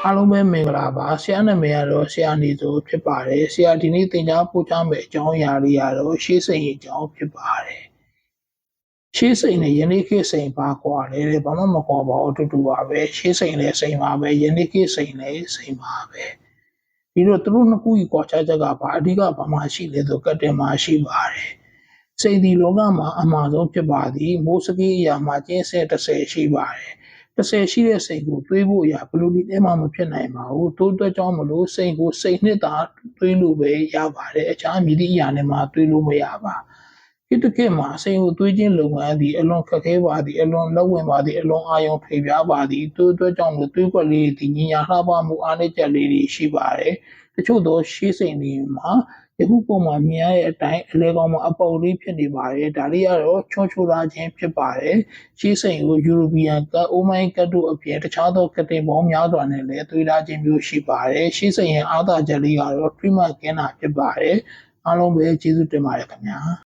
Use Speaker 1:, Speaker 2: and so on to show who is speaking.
Speaker 1: အားလုံးပဲမင်္ဂလာပါဆရာနာမည်ကတော့ဆရာနေစိုးဖြစ်ပါတယ်ဆရာဒီနေ့သင်ကြားပို့ချမယ့်အကြောင်းအရာလေးကတော့ရှေးစိန်အကြောင်းဖြစ်ပါတယ်ရှေးစိန်နဲ့ယနေ့ခေတ်စိန်ပါကွာလေဘာမှမကွာပါဘူးအတူတူပါပဲရှေးစိန်လည်းစိန်ပါပဲယနေ့ခေတ်စိန်လည်းစိန်ပါပဲဒီတော့သူတို့နှစ်ခုကြီးကွာခြားချက်ကဘာအဓိကဘာမှရှိလဲဆိုကတ်တင်မှာရှိပါတယ်စိန်ဒီလောကမှာအမှားဆုံးဖြစ်ပါသည်မိုးစကီးအရာမှာကျင်းဆက်30ရှိပါတယ်30ရှိတဲ့စိတ်ကိုတွေးဖို့ရဘယ်လိုနည်းနဲ့မှမဖြစ်နိုင်ပါဘူးတိုးအတွက်ကြောင့်မလို့စိတ်ကိုစိတ်နှစ်သာတွေးလို့ပဲရပါတယ်အခြားမြည်သည့်အရာနဲ့မှတွေးလို့မရပါဒီတစ်ခေတ်မှာစိတ်ကိုတွေးခြင်းလုပ်ငန်းသည်အလွန်ခက်ခဲပါသည်အလွန်လက်ဝင်ပါသည်အလွန်အာရုံထွေပြားပါသည်တိုးအတွက်ကြောင့်မလို့တွေးကွက်လေးဒီညညာလှပမှုအားနည်းချက်လေးတွေရှိပါတယ်တချို့သောရှေးစိတ်တွေမှာယခုပုံမှာမြင်ရတဲ့အတိုင်းအလဲကောင်မှာအပေါက်လေးဖြစ်နေပါတယ်ဒါလေးကတော့ချောချောလာခြင်းဖြစ်ပါတယ်ရှေးစိန်ကိုယူရိုပီယန်ကအိုမိုင်းကတ်တို့အပြင်တခြားသောကတင်ပေါင်းများစွာနဲ့လည်းသွေးလာခြင်းမျိုးရှိပါတယ်ရှေးစိန်ရဲ့အားသာချက်လေးကတော့ treatment ကင်းတာဖြစ်ပါတယ်အားလုံးပဲကျေးဇူးတင်ပါတယ်ခင်ဗျာ